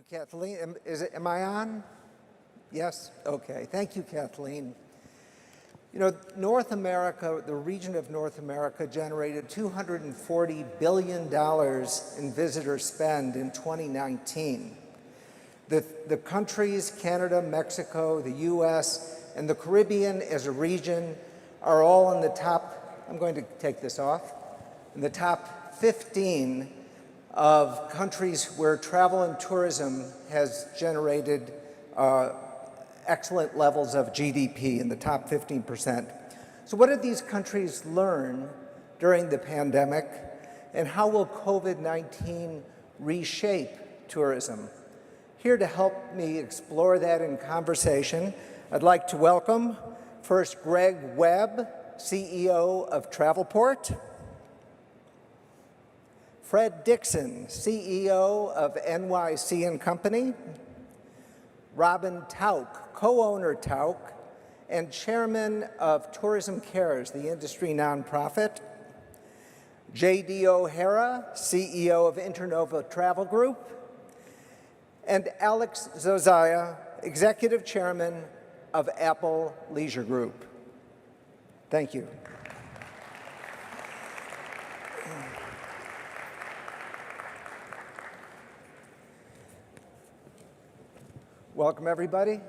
you, Kathleen. Am I on? Yes? Okay. Thank you, Kathleen. You know, North America, the region of North America generated $240 billion in visitor spend in 2019. The countries, Canada, Mexico, the US, and the Caribbean as a region are all in the top, I'm going to take this off, in the top 15 of countries where travel and tourism has generated excellent levels of GDP in the top 15%. So what did these countries learn during the pandemic, and how will COVID-19 reshape tourism? Here to help me explore that in conversation, I'd like to welcome first Greg Webb, CEO of Travelport, Fred Dixon, CEO of NYC & Company, Robin Tauk, co-owner Tauk, and chairman of Tourism Cares, the industry nonprofit, J.D. O'Hara, CEO of Internova Travel Group, and Alex Zozaya, executive chairman of Apple Leisure Group. Thank you. Welcome, everybody.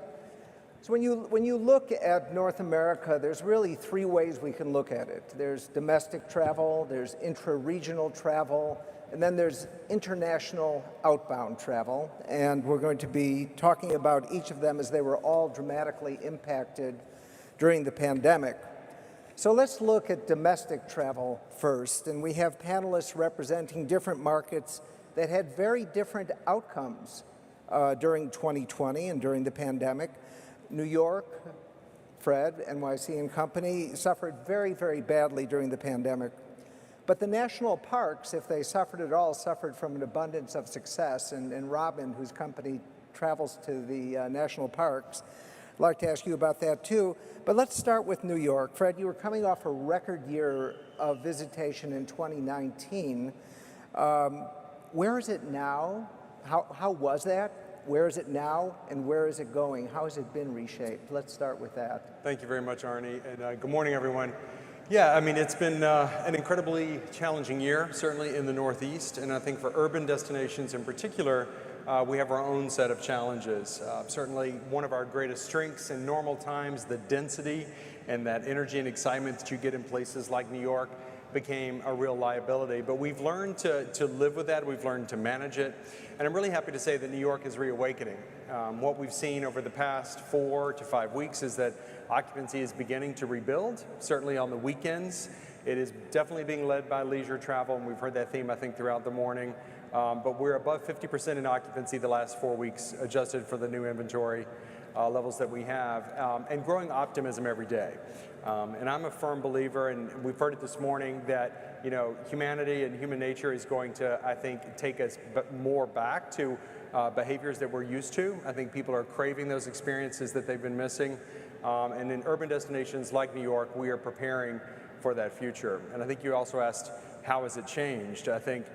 So when you look at North America, there's really three ways we can look at it. There's domestic travel, there's intra-regional travel, and then there's international outbound travel. And we're going to be talking about each of them as they were all dramatically impacted during the pandemic. So let's look at domestic travel first. And we have panelists representing different markets that had very different outcomes during 2020 and during the pandemic. New York, Fred, NYC & Company, suffered very, very badly during the pandemic. But the national parks, if they suffered at all, suffered from an abundance of success. And Robin, whose company travels to the national parks, I'd like to ask you about that too. But let's start with New York. Fred, you were coming off a record year of visitation in 2019. Where is it now? How was that? Where is it now, and where is it going? How has it been reshaped? Let's start with that. Thank you very much, Arnie, and good morning, everyone. Yeah, I mean, it's been an incredibly challenging year, certainly in the Northeast, and I think for urban destinations in particular, we have our own set of challenges. Certainly, one of our greatest strengths in normal times, the density and that energy and excitement that you get in places like New York, became a real liability. But we've learned to live with that, we've learned to manage it, and I'm really happy to say that New York is reawakening. What we've seen over the past 4 to 5 weeks is that occupancy is beginning to rebuild, certainly on the weekends. It is definitely being led by leisure travel, and we've heard that theme, I think, throughout the morning. But we're above 50% in occupancy the last 4 weeks, adjusted for the new inventory levels that we have, and growing optimism every day. And I'm a firm believer, and we've heard it this morning, that humanity and human nature is going to, I think, take us more back to behaviors that we're used to. I think people are craving those experiences that they've been missing. And in urban destinations like New York, we are preparing for that future. And I think you also asked, how has it changed? I think,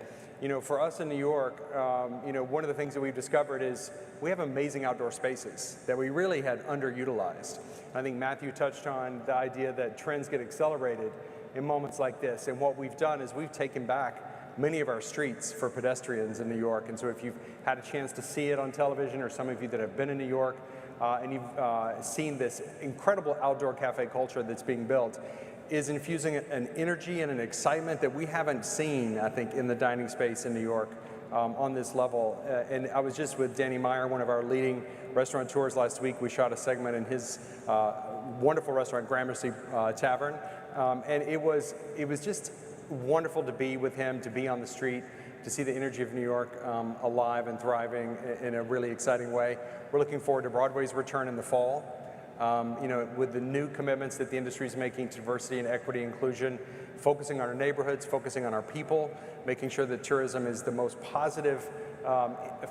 for us in New York, one of the things that we've discovered is we have amazing outdoor spaces that we really had underutilized. I think Matthew touched on the idea that trends get accelerated in moments like this. And what we've done is we've taken back many of our streets for pedestrians in New York. And so if you've had a chance to see it on television, or some of you that have been in New York, and you've seen this incredible outdoor cafe culture that's being built, is infusing an energy and an excitement that we haven't seen, I think, in the dining space in New York on this level. And I was just with Danny Meyer, one of our leading restaurateurs last week. We shot a segment in his wonderful restaurant, Gramercy Tavern. And it was just wonderful to be with him, to be on the street, to see the energy of New York alive and thriving in a really exciting way. We're looking forward to Broadway's return in the fall. With the new commitments that the industry is making to diversity and equity inclusion, focusing on our neighborhoods, focusing on our people, making sure that tourism is the most positive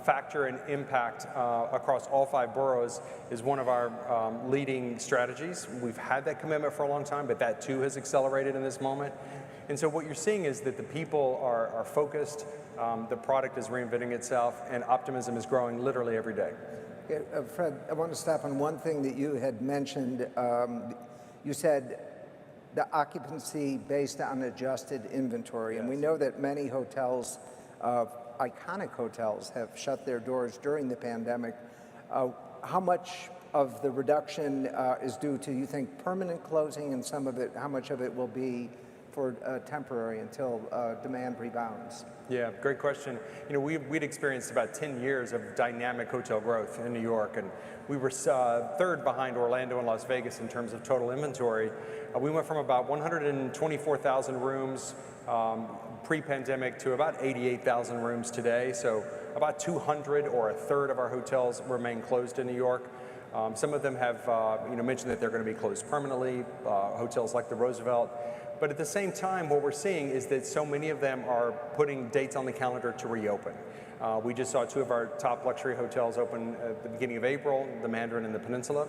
factor and impact across all 5 boroughs is one of our leading strategies. We've had that commitment for a long time, but that too has accelerated in this moment. And so what you're seeing is that the people are focused, the product is reinventing itself, and optimism is growing literally every day. Okay, Fred, I want to stop on one thing that you had mentioned. You said the occupancy based on adjusted inventory, and we know that many hotels, iconic hotels, have shut their doors during the pandemic. How much of the reduction is due to, you think, permanent closing, and some of it, how much of it will be for temporary until demand rebounds? Yeah, great question. You know, we'd experienced about 10 years of dynamic hotel growth in New York, and we were third behind Orlando and Las Vegas in terms of total inventory. We went from about 124,000 rooms pre-pandemic to about 88,000 rooms today. So about 200 or a third of our hotels remain closed in New York. Some of them have mentioned that they're going to be closed permanently, hotels like the Roosevelt. But at the same time, what we're seeing is that so many of them are putting dates on the calendar to reopen. We just saw two of our top luxury hotels open at the beginning of April, the Mandarin and the Peninsula.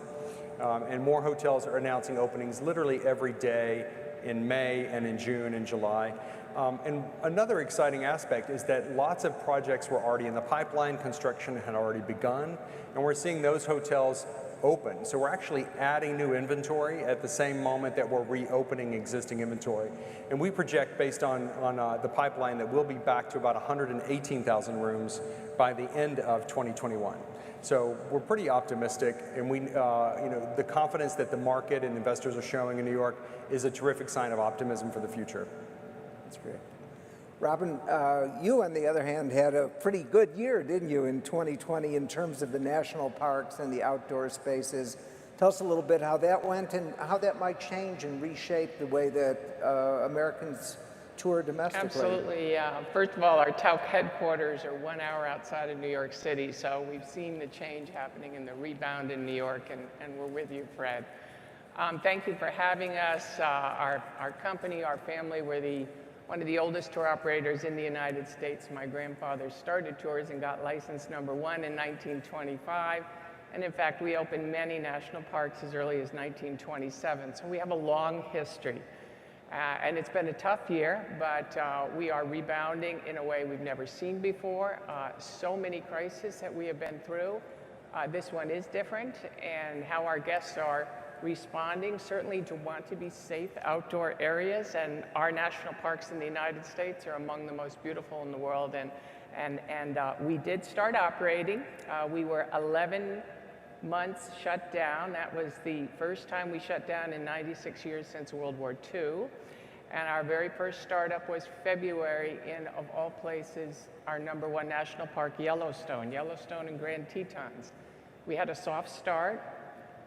And more hotels are announcing openings literally every day in May and in June and July. And another exciting aspect is that lots of projects were already in the pipeline, construction had already begun, and we're seeing those hotels open. So we're actually adding new inventory at the same moment that we're reopening existing inventory. And we project, based on the pipeline, that we'll be back to about 118,000 rooms by the end of 2021. So we're pretty optimistic, and the confidence that the market and investors are showing in New York is a terrific sign of optimism for the future. That's great. Robin, you, on the other hand, had a pretty good year, didn't you, in 2020 in terms of the national parks and the outdoor spaces. Tell us a little bit how that went and how that might change and reshape the way that Americans tour domestically. Absolutely. First of all, our Tauck headquarters are 1 hour outside of New York City, so we've seen the change happening in the rebound in New York, and we're with you, Fred. Thank you for having us. Our company, our family, we're one of the oldest tour operators in the United States. My grandfather started tours and got license number 1 in 1925. And in fact, we opened many national parks as early as 1927. So we have a long history. And it's been a tough year, but we are rebounding in a way we've never seen before. So many crises that we have been through. This one is different, and how our guests are responding certainly to want to be safe outdoor areas, and our national parks in the United States are among the most beautiful in the world, and we did start operating. We were 11 months shut down. That was the first time we shut down in 96 years since World War II, and our very first startup was February in, of all places, our #1 national park, Yellowstone and Grand Tetons. We had a soft start.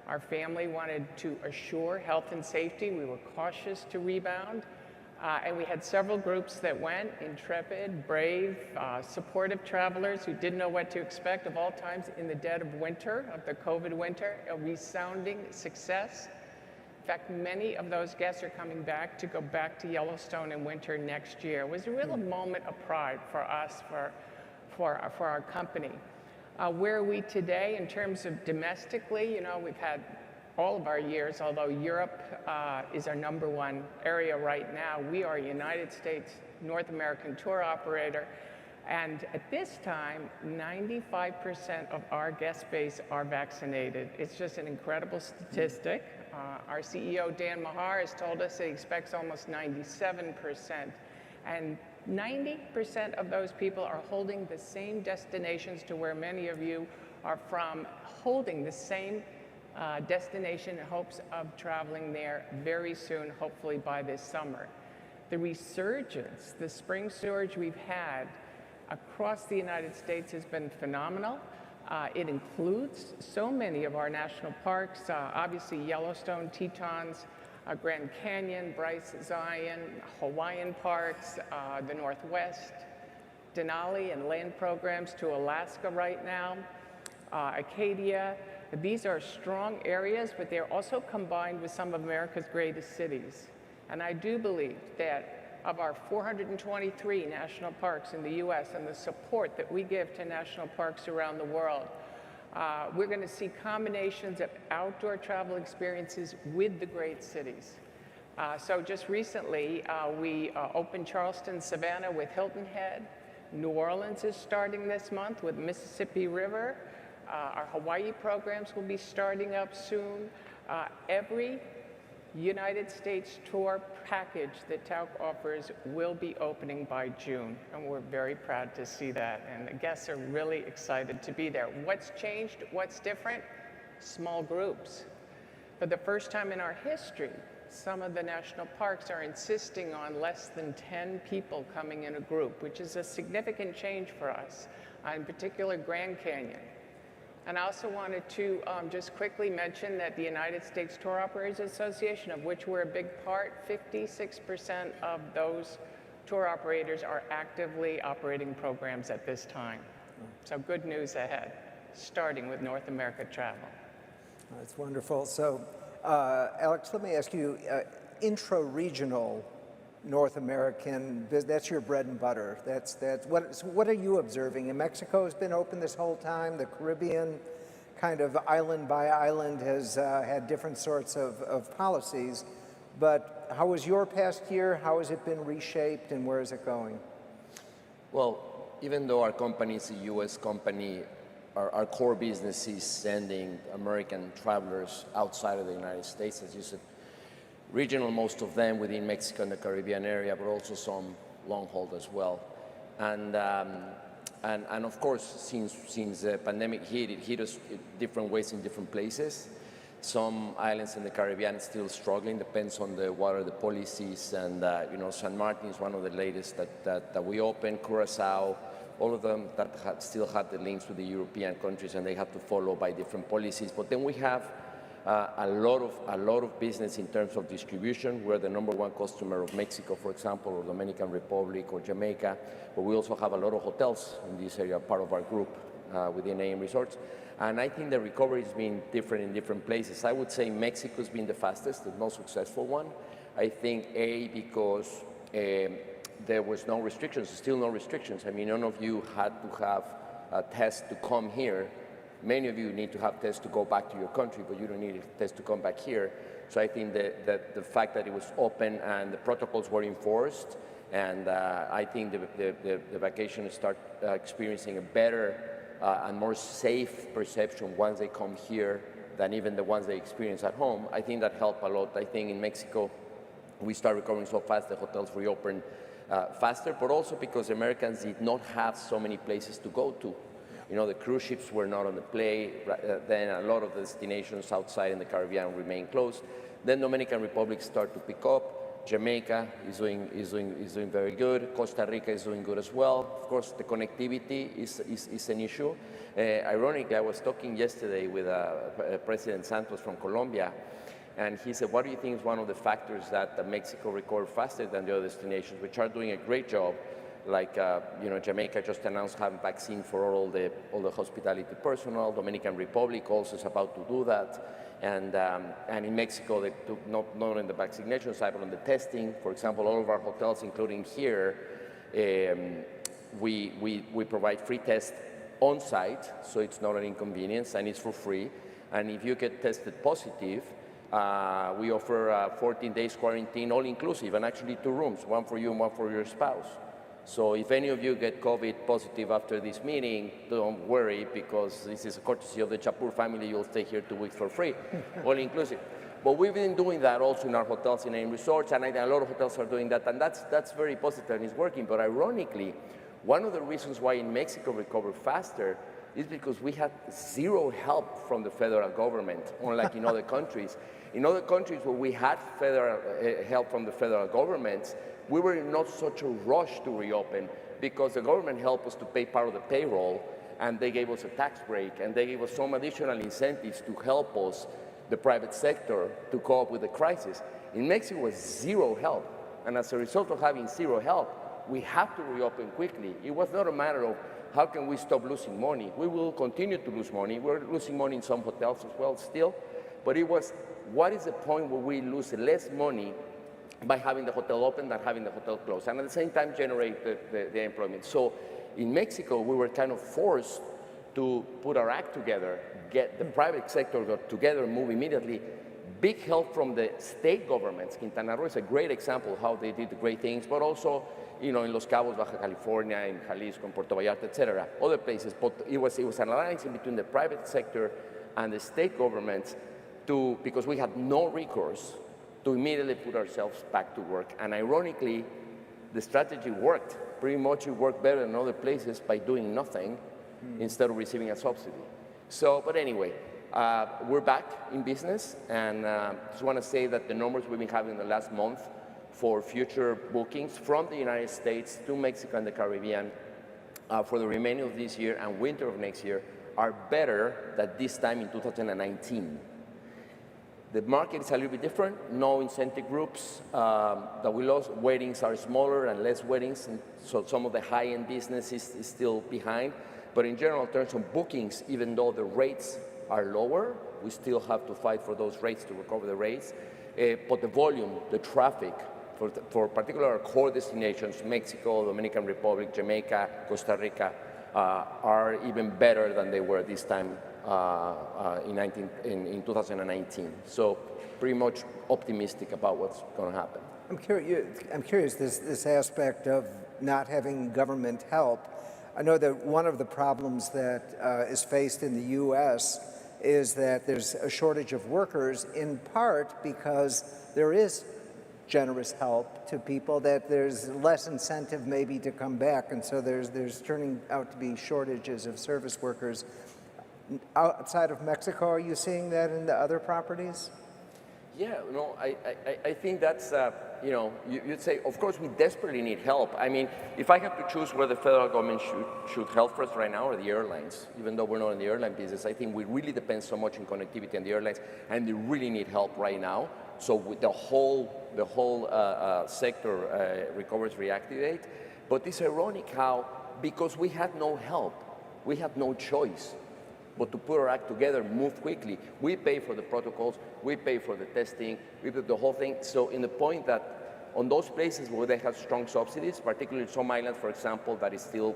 Our family wanted to assure health and safety. We were cautious to rebound. And we had several groups that went, intrepid, brave, supportive travelers who didn't know what to expect of all times in the dead of winter, of the COVID winter, a resounding success. In fact, many of those guests are coming back to go back to Yellowstone in winter next year. It was a real moment of pride for us, for our company. Where are we today in terms of domestically? You know, we've had all of our years, although Europe is our #1 area right now. We are a United States, North American tour operator. And at this time, 95% of our guest base are vaccinated. It's just an incredible statistic. Our CEO, Dan Mahar, has told us that he expects almost 97%. And 90% of those people are holding the same destinations to where many of you are from, holding the same destination in hopes of traveling there very soon, hopefully by this summer. The resurgence, the spring surge we've had across the United States has been phenomenal. It includes so many of our national parks, obviously Yellowstone, Tetons, Grand Canyon, Bryce, Zion, Hawaiian parks, the Northwest, Denali and land programs to Alaska right now, Acadia. These are strong areas, but they're also combined with some of America's greatest cities. And I do believe that of our 423 national parks in the US and the support that we give to national parks around the world, we're going to see combinations of outdoor travel experiences with the great cities. So just recently, we opened Charleston, Savannah with Hilton Head. New Orleans is starting this month with Mississippi River. Our Hawaii programs will be starting up soon. Every United States tour package that Tauck offers will be opening by June, and we're very proud to see that. And the guests are really excited to be there. What's changed? What's different? Small groups. For the first time in our history, some of the national parks are insisting on less than 10 people coming in a group, which is a significant change for us, in particular Grand Canyon. And I also wanted to just quickly mention that the United States Tour Operators Association, of which we're a big part, 56% of those tour operators are actively operating programs at this time. So good news ahead, starting with North America travel. That's wonderful. So, Alex, let me ask you, intra-regional North American, that's your bread and butter. What are you observing? And Mexico has been open this whole time. The Caribbean, kind of island by island, has had different sorts of policies. But how was your past year? How has it been reshaped, and where is it going? Well, even though our company is a U.S. company, our core business is sending American travelers outside of the United States, as you said. Regional, most of them within Mexico and the Caribbean area, but also some long haul as well. And of course, since the pandemic hit, it hit us in different ways in different places. Some islands in the Caribbean are still struggling, depends on what are the policies. And San Martin is one of the latest that we opened, Curacao, all of them that still had the links with the European countries, and they have to follow by different policies. But then we have a lot of business in terms of distribution. We're the #1 customer of Mexico, for example, or Dominican Republic or Jamaica, but we also have a lot of hotels in this area, part of our group within AM Resorts. And I think the recovery has been different in different places. I would say Mexico's been the fastest, the most successful one. I think because there was no restrictions, still no restrictions. I mean, none of you had to have a test to come here. Many of you need to have tests to go back to your country, but you don't need a test to come back here. So I think that the fact that it was open and the protocols were enforced, and I think the vacationers start experiencing a better and more safe perception once they come here than even the ones they experience at home. I think that helped a lot. I think in Mexico, we start recovering so fast, the hotels reopened faster, but also because Americans did not have so many places to go to. You know, the cruise ships were not on the play. Then a lot of the destinations outside in the Caribbean remain closed. Then Dominican Republic start to pick up. Jamaica is doing very good. Costa Rica is doing good as well. Of course, the connectivity is an issue. Ironically, I was talking yesterday with President Santos from Colombia, and he said, what do you think is one of the factors that Mexico recovered faster than the other destinations, which are doing a great job? Like, Jamaica just announced having vaccine for all the hospitality personnel. Dominican Republic also is about to do that. And in Mexico, they took not on the vaccination side, but on the testing. For example, all of our hotels, including here, we provide free tests on site, so it's not an inconvenience, and it's for free. And if you get tested positive, we offer 14 days quarantine, all inclusive, and actually 2 rooms, one for you and one for your spouse. So if any of you get COVID positive after this meeting, don't worry, because this is a courtesy of the Chapur family. You'll stay here 2 weeks for free, all inclusive. But we've been doing that also in our hotels, in AM Resorts, and a lot of hotels are doing that, and that's very positive and it's working. But ironically, one of the reasons why in Mexico recovered faster is because we had zero help from the federal government, unlike in other countries. In other countries where we had federal help from the federal governments, we were in not such a rush to reopen because the government helped us to pay part of the payroll, and they gave us a tax break, and they gave us some additional incentives to help us, the private sector, to cope with the crisis. In Mexico, was zero help, and as a result of having zero help, we have to reopen quickly. It was not a matter of how can we stop losing money. We will continue to lose money. We're losing money in some hotels as well still, but it was, what is the point where we lose less money by having the hotel open than having the hotel closed, and at the same time generate the employment. So in Mexico, we were kind of forced to put our act together, get the private sector got together, move immediately, Big help from the state governments. Quintana Roo is a great example of how they did great things, but also, in Los Cabos, Baja California, in Jalisco, in Puerto Vallarta, etc., other places. But it was an alliance in between the private sector and the state governments because we had no recourse to immediately put ourselves back to work. And ironically, the strategy worked. Pretty much it worked better than other places by doing nothing instead of receiving a subsidy. So, but anyway, we're back in business, and just want to say that the numbers we've been having in the last month for future bookings from the United States to Mexico and the Caribbean for the remaining of this year and winter of next year are better than this time in 2019. The market is a little bit different, no incentive groups that we lost. Weddings are smaller and less weddings, and so some of the high-end business is still behind. But in general terms of bookings, even though the rates are lower, we still have to fight for those rates to recover the rates. But the volume, the traffic, for particular core destinations, Mexico, Dominican Republic, Jamaica, Costa Rica, are even better than they were this time in 2019. So pretty much optimistic about what's going to happen. I'm curious this aspect of not having government help. I know that one of the problems that is faced in the U.S. is that there's a shortage of workers, in part because there is generous help to people, that there's less incentive maybe to come back, and so there's turning out to be shortages of service workers. Outside of Mexico, are you seeing that in the other properties? Yeah, no, I think that's, you'd say, of course, we desperately need help. I mean, if I have to choose where the federal government should help us right now, or the airlines, even though we're not in the airline business, I think we really depend so much on connectivity and the airlines, and they really need help right now. So with the whole sector recovers, reactivate. But it's ironic how, because we had no help, we had no choice but to put our act together, move quickly. We pay for the protocols, we pay for the testing, we do the whole thing. So in the point that on those places where they have strong subsidies, particularly some islands, for example, that is still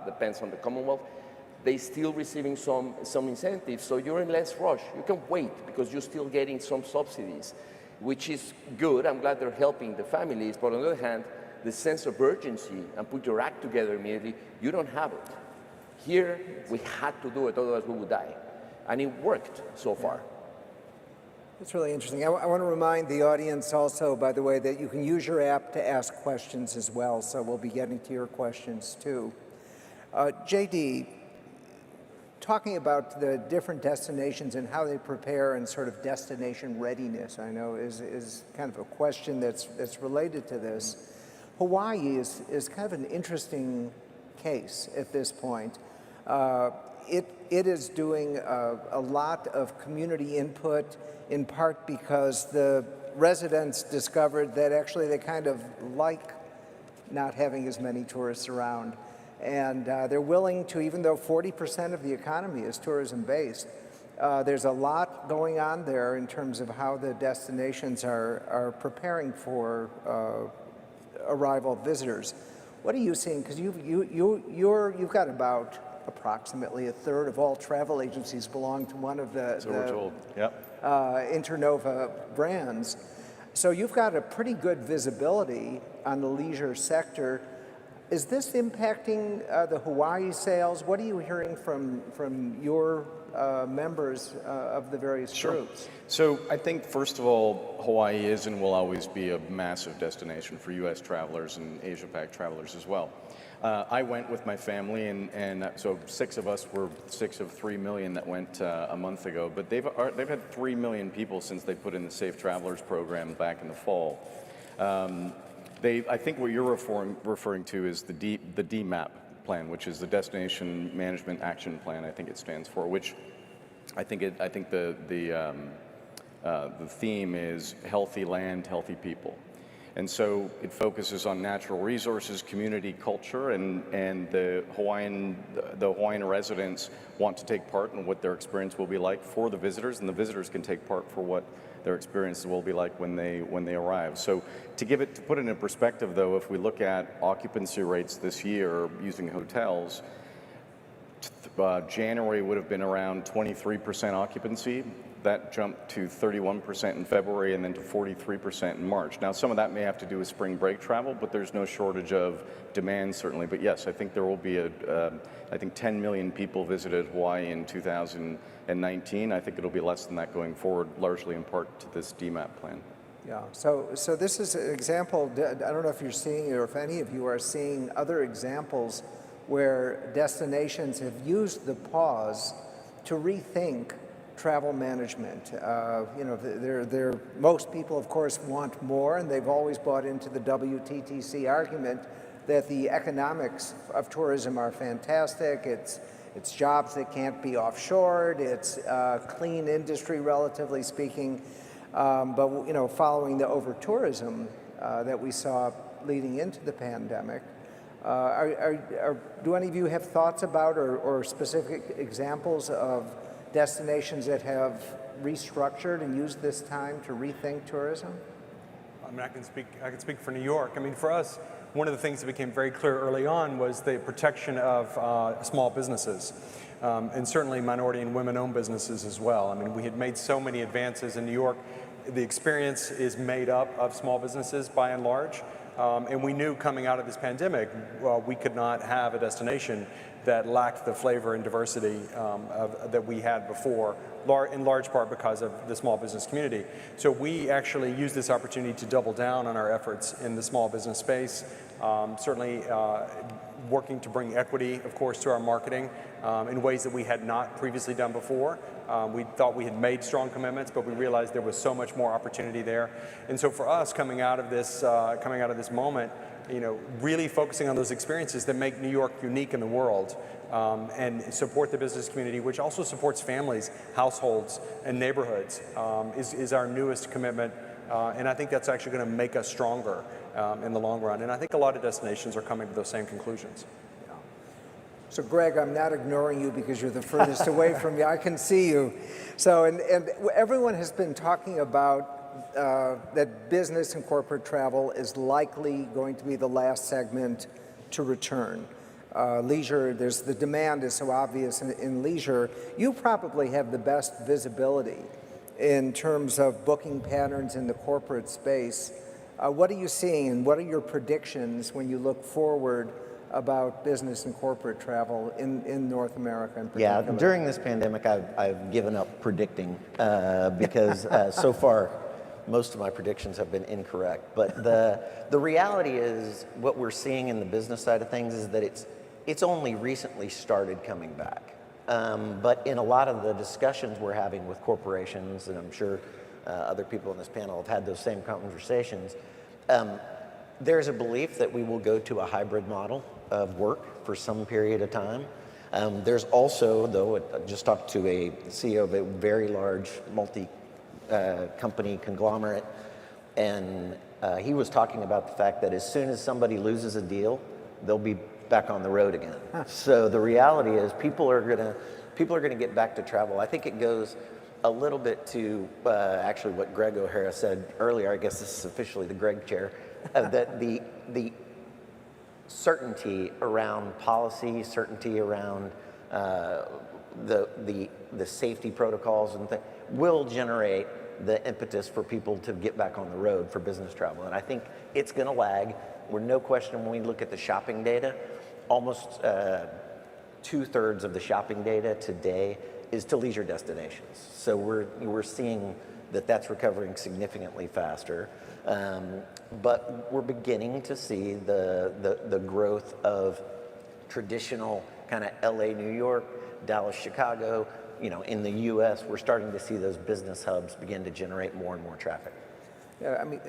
depends on the Commonwealth, they still receiving some incentives, so you're in less rush. You can wait because you're still getting some subsidies, which is good. I'm glad they're helping the families, but on the other hand, the sense of urgency and put your act together immediately, you don't have it. Here, we had to do it, otherwise we would die. And it worked so far. That's really interesting. I want to remind the audience also, by the way, that you can use your app to ask questions as well, so we'll be getting to your questions too. JD, talking about the different destinations and how they prepare and sort of destination readiness, I know is kind of a question that's related to this. Hawaii is kind of an interesting case at this point. It is doing a lot of community input, in part because the residents discovered that actually they kind of like not having as many tourists around. And they're willing to, even though 40% of the economy is tourism-based, there's a lot going on there in terms of how the destinations are preparing for arrival of visitors. What are you seeing? Because you've got about approximately a third of all travel agencies belong to one of the we're told. Yep. Internova brands. So you've got a pretty good visibility on the leisure sector. Is this impacting the Hawaii sales? What are you hearing from your members of the various groups? So I think, first of all, Hawaii is and will always be a massive destination for U.S. travelers and Asia-Pac travelers as well. I went with my family, and so 6 of us were 6 of 3 million that went a month ago, but they've had 3 million people since they put in the Safe Travelers program back in the fall. I think what you're referring to is the DMAP plan, which is the Destination Management Action Plan. I think it stands for, which I think the theme is healthy land, healthy people. And so it focuses on natural resources, community culture, and the Hawaiian residents want to take part in what their experience will be like for the visitors, and the visitors can take part for what their experience will be like when they arrive. So to put it in perspective, though, if we look at occupancy rates this year using hotels, January would have been around 23% occupancy. That jumped to 31% in February and then to 43% in March. Now, some of that may have to do with spring break travel, but there's no shortage of demand, certainly. But yes, I think there will be I think 10 million people visited Hawaii in 2019. I think it'll be less than that going forward, largely in part to this DMAP plan. Yeah, so this is an example. I don't know if you're seeing or if any of you are seeing other examples where destinations have used the pause to rethink travel management. Most people, of course, want more, and they've always bought into the WTTC argument that the economics of tourism are fantastic. It's jobs that can't be offshored. It's a clean industry, relatively speaking. But following the over-tourism that we saw leading into the pandemic, do any of you have thoughts about or specific examples of destinations that have restructured and used this time to rethink tourism? I mean, I can speak for New York. I mean, for us, one of the things that became very clear early on was the protection of small businesses, and certainly minority and women-owned businesses as well. I mean, we had made so many advances in New York. The experience is made up of small businesses by and large, and we knew coming out of this pandemic, we could not have a destination that lacked the flavor and diversity that we had before, in large part because of the small business community. So we actually used this opportunity to double down on our efforts in the small business space, certainly working to bring equity, of course, to our marketing in ways that we had not previously done before. We thought we had made strong commitments, but we realized there was so much more opportunity there. And so for us, coming out of this moment, really focusing on those experiences that make New York unique in the world, and support the business community, which also supports families, households, and neighborhoods, is our newest commitment. And I think that's actually going to make us stronger in the long run. And I think a lot of destinations are coming to those same conclusions. So Greg, I'm not ignoring you because you're the furthest away from me. I can see you. So, and everyone has been talking about that business and corporate travel is likely going to be the last segment to return. Leisure, the demand is so obvious in leisure. You probably have the best visibility in terms of booking patterns in the corporate space. What are you seeing and what are your predictions when you look forward about business and corporate travel in North America in particular? Yeah, during this pandemic, I've given up predicting because so far, most of my predictions have been incorrect. But the reality is, what we're seeing in the business side of things is that it's only recently started coming back. But in a lot of the discussions we're having with corporations, and I'm sure other people on this panel have had those same conversations, there's a belief that we will go to a hybrid model of work for some period of time. There's also, though, I just talked to a CEO of a very large multi-company conglomerate, and he was talking about the fact that as soon as somebody loses a deal, they'll be back on the road again. So the reality is people are gonna get back to travel. I think it goes a little bit to actually what Greg O'Hara said earlier. I guess this is officially the Greg chair. That the certainty around policy, certainty around the safety protocols and things will generate the impetus for people to get back on the road for business travel. And I think it's going to lag. We're no question when we look at the shopping data, almost 2/3 of the shopping data today is to leisure destinations. So we're seeing that that's recovering significantly faster. But we're beginning to see the growth of traditional kind of LA, New York, Dallas, Chicago. In the US, we're starting to see those business hubs begin to generate more and more traffic. Yeah, I mean,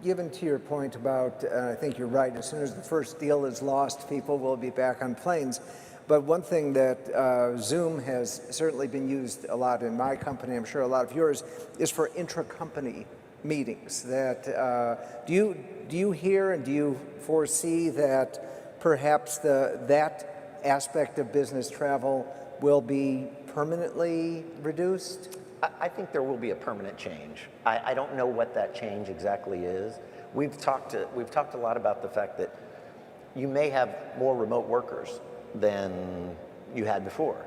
given to your point about, I think you're right, as soon as the first deal is lost, people will be back on planes. But one thing that Zoom has certainly been used a lot in my company, I'm sure a lot of yours, is for intra-company meetings. That do you hear and do you foresee that perhaps that aspect of business travel will be permanently reduced? I think there will be a permanent change. I don't know what that change exactly is. We've talked a lot about the fact that you may have more remote workers than you had before.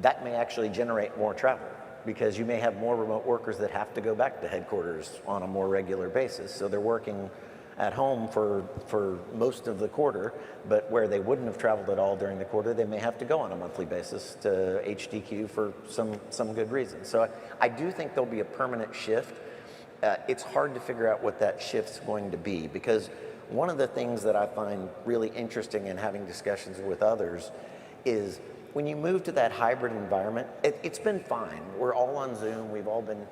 That may actually generate more travel because you may have more remote workers that have to go back to headquarters on a more regular basis. So they're working at home for most of the quarter, but where they wouldn't have traveled at all during the quarter, they may have to go on a monthly basis to HDQ for some good reason. So I do think there'll be a permanent shift. It's hard to figure out what that shift's going to be because one of the things that I find really interesting in having discussions with others is when you move to that hybrid environment, it's been fine. We're all on Zoom. We've all been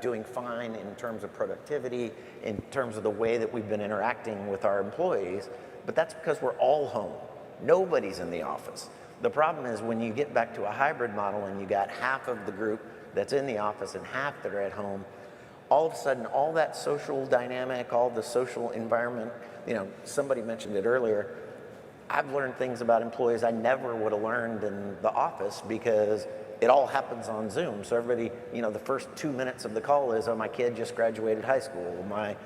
doing fine in terms of productivity, in terms of the way that we've been interacting with our employees, but that's because we're all home. Nobody's in the office. The problem is when you get back to a hybrid model and you got half of the group that's in the office and half that are at home, all of a sudden, all that social dynamic, all the social environment, somebody mentioned it earlier, I've learned things about employees I never would have learned in the office because it all happens on Zoom. So everybody, the first 2 minutes of the call is, oh, my kid just graduated high school. My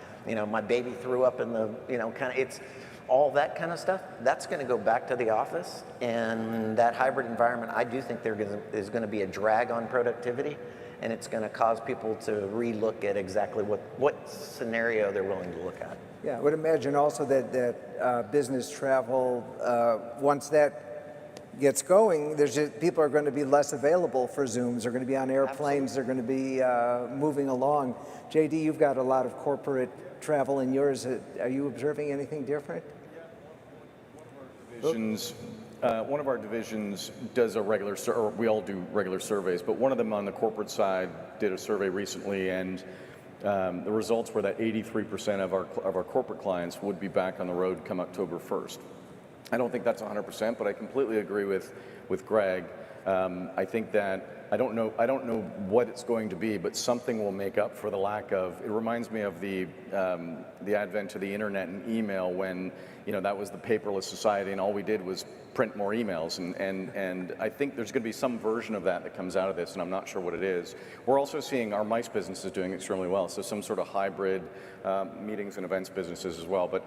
baby threw up in the, it's all that kind of stuff. That's going to go back to the office. And that hybrid environment, I do think there's going to be a drag on productivity. And it's going to cause people to relook at exactly what scenario they're willing to look at. Yeah, I would imagine also that business travel, once that gets going, people are going to be less available for Zooms. They're going to be on airplanes. They're going to be moving along. JD, you've got a lot of corporate travel in yours. Are you observing anything different? One of our divisions does a regular, or we all do regular surveys, but one of them on the corporate side did a survey recently, and the results were that 83% of our corporate clients would be back on the road come October 1st. I don't think that's 100%, but I completely agree with Greg. I think that I don't know what it's going to be, but something will make up for the lack of. It reminds me of the advent of the internet and email when that was the paperless society, and all we did was print more emails. And I think there's going to be some version of that comes out of this, and I'm not sure what it is. We're also seeing our MICE businesses doing extremely well, so some sort of hybrid meetings and events businesses as well. But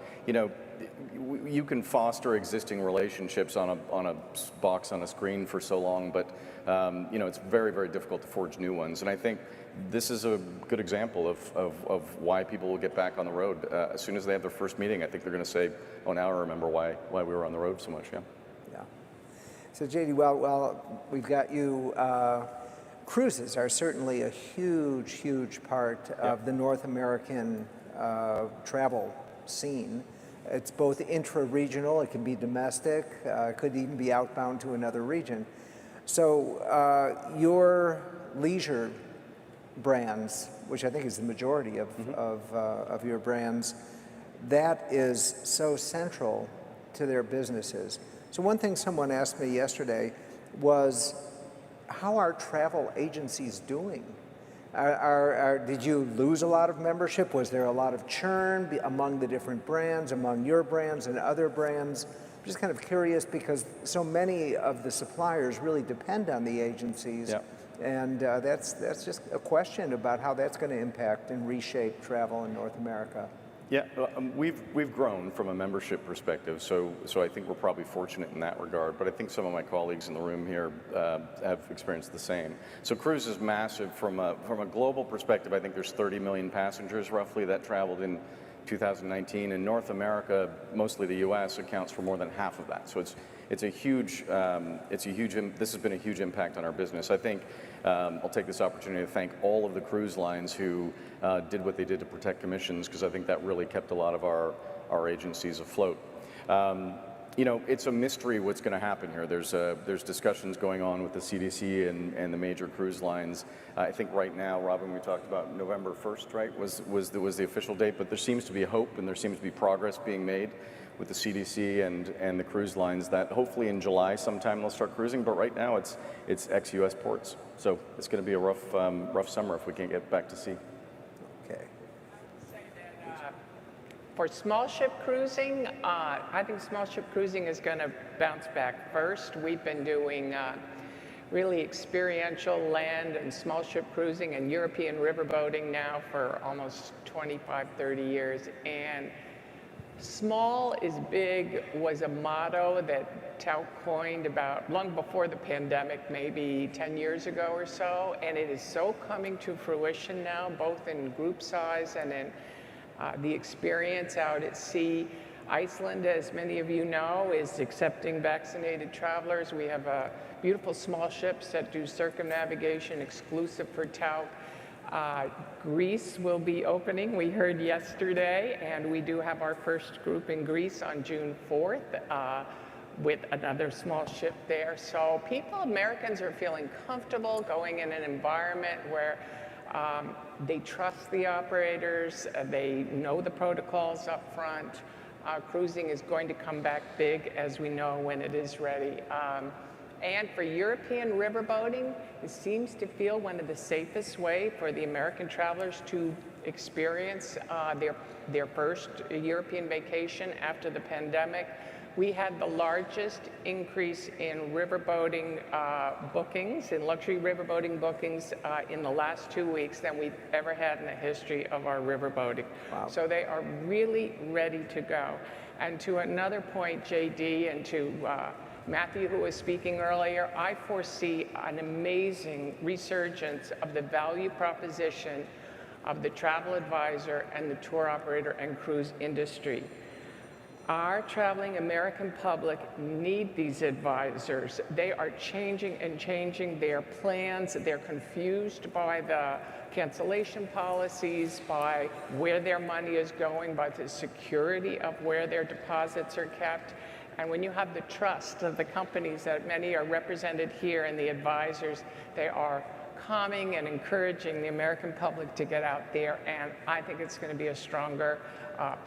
you can foster existing relationships on a box on a screen for so long, but it's very, very difficult to forge new ones. And I think this is a good example of why people will get back on the road. As soon as they have their first meeting, I think they're going to say, oh, now I remember why we were on the road so much, yeah. Yeah. So JD, well, we've got you. Cruises are certainly a huge, huge part of the North American travel scene. It's both intra-regional, it can be domestic, it could even be outbound to another region. So your leisure brands, which I think is the majority of your brands, that is so central to their businesses. So one thing someone asked me yesterday was, how are travel agencies doing? Did you lose a lot of membership? Was there a lot of churn among the different brands, among your brands and other brands? I'm just kind of curious because so many of the suppliers really depend on the agencies. Yep. And that's just a question about how that's going to impact and reshape travel in North America. Yeah, we've grown from a membership perspective, so I think we're probably fortunate in that regard. But I think some of my colleagues in the room here have experienced the same. So cruise is massive from a global perspective. I think there's 30 million passengers roughly that traveled in 2019. In North America, mostly the U.S., accounts for more than half of that. So this has been a huge impact on our business. I think I'll take this opportunity to thank all of the cruise lines who did what they did to protect commissions, because I think that really kept a lot of our agencies afloat. It's a mystery what's going to happen here. There's discussions going on with the CDC and the major cruise lines. I think right now, Robin, we talked about November 1st, right, was the official date, but there seems to be hope and there seems to be progress being made with the CDC and the cruise lines that hopefully in July sometime they'll start cruising, but right now it's ex-US ports. So it's going to be a rough summer if we can't get back to sea. Okay. For small ship cruising, I think small ship cruising is going to bounce back first. We've been doing really experiential land and small ship cruising and European riverboating now for almost 25, 30 years. And small is big was a motto that TALC coined about long before the pandemic, maybe 10 years ago or so, and it is so coming to fruition now, both in group size and in the experience out at sea. Iceland, as many of you know, is accepting vaccinated travelers. We have beautiful small ships that do circumnavigation exclusive for TALC. Greece will be opening, we heard yesterday, and we do have our first group in Greece on June 4th with another small ship there. So Americans are feeling comfortable going in an environment where they trust the operators, they know the protocols up front. Cruising is going to come back big, as we know, when it is ready. And for European riverboating, it seems to feel one of the safest way for the American travelers to experience their first European vacation after the pandemic. We had the largest increase in riverboating bookings, in luxury riverboating bookings in the last 2 weeks than we've ever had in the history of our riverboating. Wow. So they are really ready to go. And to another point, JD, and to Matthew, who was speaking earlier, I foresee an amazing resurgence of the value proposition of the travel advisor and the tour operator and cruise industry. Our traveling American public need these advisors. They are changing and changing their plans. They're confused by the cancellation policies, by where their money is going, by the security of where their deposits are kept. And when you have the trust of the companies that many are represented here and the advisors, they are calming and encouraging the American public to get out there. And I think it's going to be a stronger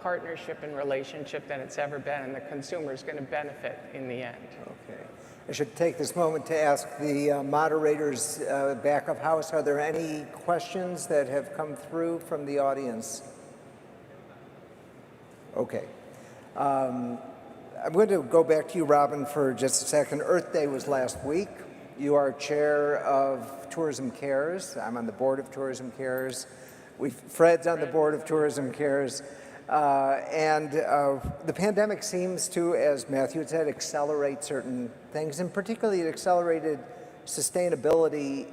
partnership and relationship than it's ever been, and the consumer is going to benefit in the end. Okay. I should take this moment to ask the moderators back of house, are there any questions that have come through from the audience? Okay. I'm going to go back to you, Robin, for just a second. Earth Day was last week. You are chair of Tourism Cares. I'm on the board of Tourism Cares. Fred's on the board of Tourism Cares. The pandemic seems to, as Matthew had said, accelerate certain things, and particularly it accelerated sustainability.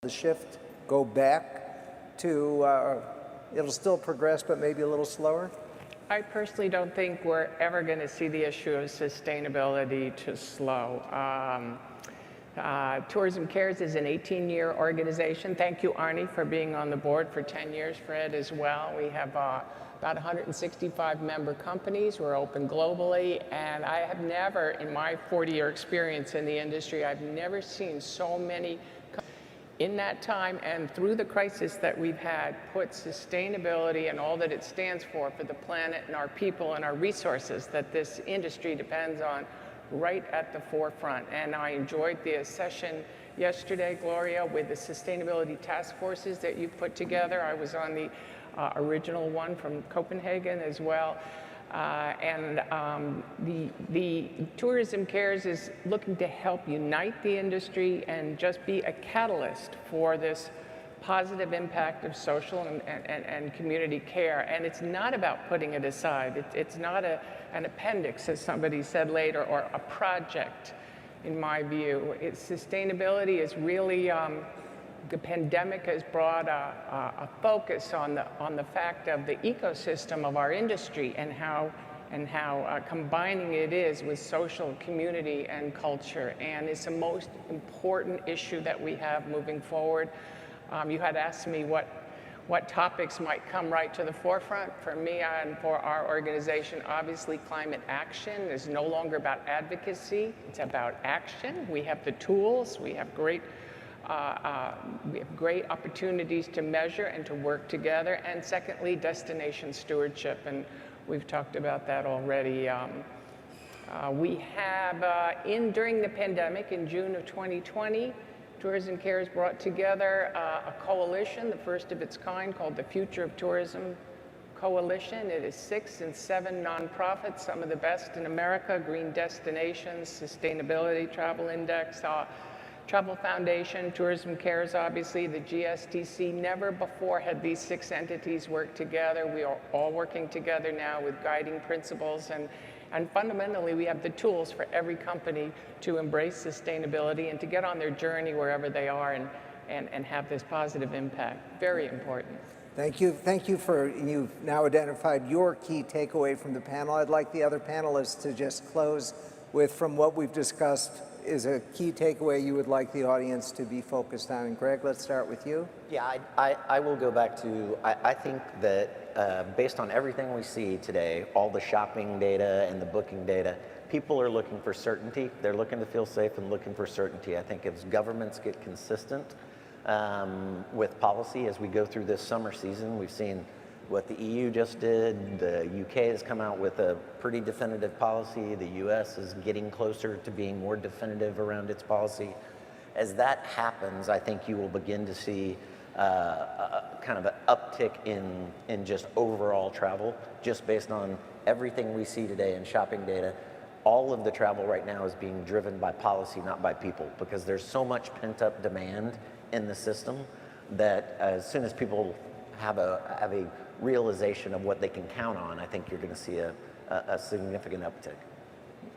The shift go back to, it'll still progress, but maybe a little slower? I personally don't think we're ever going to see the issue of sustainability to slow. Tourism Cares is an 18-year organization. Thank you, Arnie, for being on the board for 10 years, Fred, as well. We have about 165 member companies. We're open globally, and I have never, in my 40-year experience in the industry, I've never seen so many in that time and through the crisis that we've had, put sustainability and all that it stands for the planet and our people and our resources that this industry depends on right at the forefront. And I enjoyed the session yesterday, Gloria, with the sustainability task forces that you put together. I was on the original one from Copenhagen as well. The Tourism Cares is looking to help unite the industry and just be a catalyst for this positive impact of social and community care. And it's not about putting it aside. It's not an appendix, as somebody said later, or a project, in my view. Sustainability is really, the pandemic has brought a focus on the fact of the ecosystem of our industry and how combining it is with social, community, and culture. And it's the most important issue that we have moving forward. You had asked me what topics might come right to the forefront. For me and for our organization, obviously climate action is no longer about advocacy, it's about action. We have the tools, we have great opportunities to measure and to work together. And secondly, destination stewardship, and we've talked about that already. We have, during the pandemic in June of 2020, Tourism Cares brought together a coalition, the first of its kind, called the Future of Tourism coalition. It is 6 and 7 nonprofits, some of the best in America: Green Destinations, Sustainability Travel Index, Travel Foundation, Tourism Cares, obviously, the GSTC. Never before had these 6 entities worked together. We are all working together now with guiding principles, and fundamentally, we have the tools for every company to embrace sustainability and to get on their journey wherever they are and have this positive impact. Very important. Thank you. Thank you for, you've now identified your key takeaway from the panel. I'd like the other panelists to just close with, from what we've discussed, is a key takeaway you would like the audience to be focused on. And Greg, let's start with you. Yeah, I will go back to, I think that based on everything we see today, all the shopping data and the booking data, people are looking for certainty. They're looking to feel safe and looking for certainty. I think as governments get consistent with policy as we go through this summer season, we've seen what the EU just did. The UK has come out with a pretty definitive policy. The US is getting closer to being more definitive around its policy. As that happens, I think you will begin to see kind of an uptick in just overall travel, just based on everything we see today in shopping data. All of the travel right now is being driven by policy, not by people, because there's so much pent-up demand in the system that as soon as people have a realization of what they can count on, I think you're going to see a significant uptick.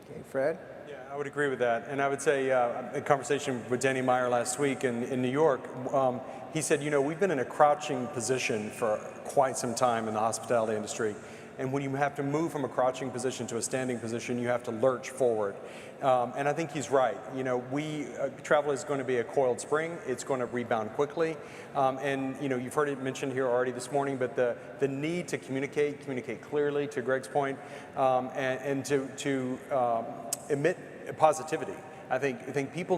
Okay, Fred? Yeah, I would agree with that. And I would say, in conversation with Danny Meyer last week in New York, he said, you know, we've been in a crouching position for quite some time in the hospitality industry. And when you have to move from a crouching position to a standing position, you have to lurch forward. And I think he's right. You know, travel is going to be a coiled spring. It's going to rebound quickly. And, you know, you've heard it mentioned here already this morning, but the need to communicate clearly, to Greg's point, and to emit positivity. I think people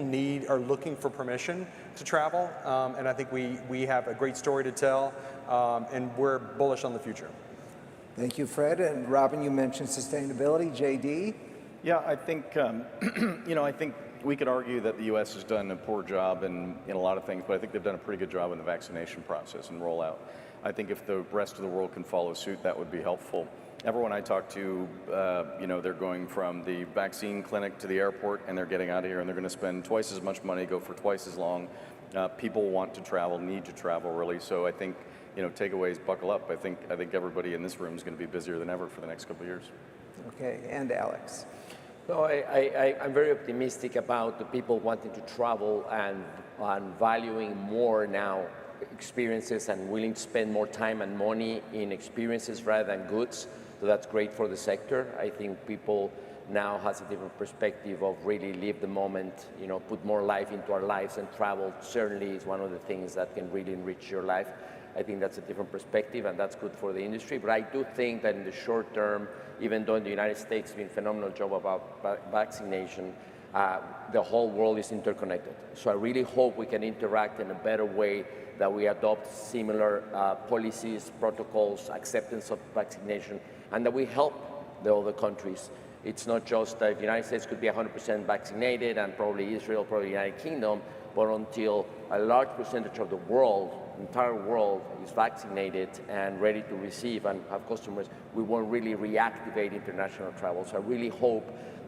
are looking for permission to travel. And I think we have a great story to tell, and we're bullish on the future. Thank you, Fred. And Robin, you mentioned sustainability. JD? Yeah, I think, you know, I think we could argue that the U.S. has done a poor job in a lot of things, but I think they've done a pretty good job in the vaccination process and rollout. I think if the rest of the world can follow suit, that would be helpful. Everyone I talk to, you know, they're going from the vaccine clinic to the airport, and they're getting out of here, and they're going to spend twice as much money, go for twice as long. People want to travel, need to travel, really. So I think, you know, takeaways, buckle up. I think everybody in this room is going to be busier than ever for the next couple of years. Okay, and Alex? No, I'm very optimistic about the people wanting to travel and valuing more now experiences and willing to spend more time and money in experiences rather than goods. So that's great for the sector. I think people now has a different perspective of really live the moment, you know, put more life into our lives, and travel certainly is one of the things that can really enrich your life. I think that's a different perspective, and that's good for the industry. But I do think that in the short term, even though in the United States has been a phenomenal job about vaccination, the whole world is interconnected. So I really hope we can interact in a better way, that we adopt similar policies, protocols, acceptance of vaccination, and that we help the other countries. It's not just that the United States could be 100% vaccinated, and probably Israel, probably the United Kingdom, but until a large percentage of the world, entire world, is vaccinated and ready to receive and have customers, we won't really reactivate international travel. So I really hope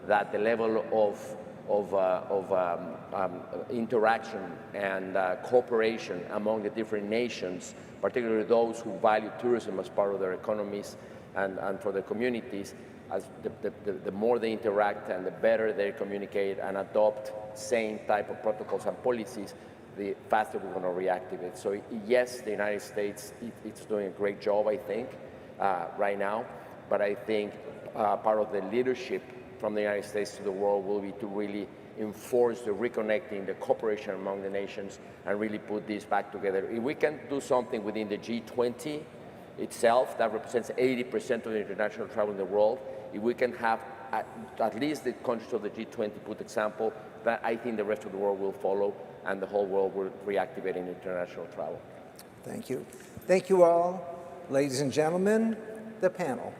that the level of interaction and cooperation among the different nations, particularly those who value tourism as part of their economies and for their communities, as the more they interact and the better they communicate and adopt same type of protocols and policies, the faster we're going to reactivate. So yes, the United States, it's doing a great job, I think, right now. But I think part of the leadership from the United States to the world will be to really enforce the reconnecting, the cooperation among the nations, and really put this back together. If we can do something within the G20 itself, that represents 80% of the international travel in the world, if we can have at least the countries of the G20 put example, that I think the rest of the world will follow, and the whole world will reactivate in international travel. Thank you. Thank you all. Ladies and gentlemen, the panel.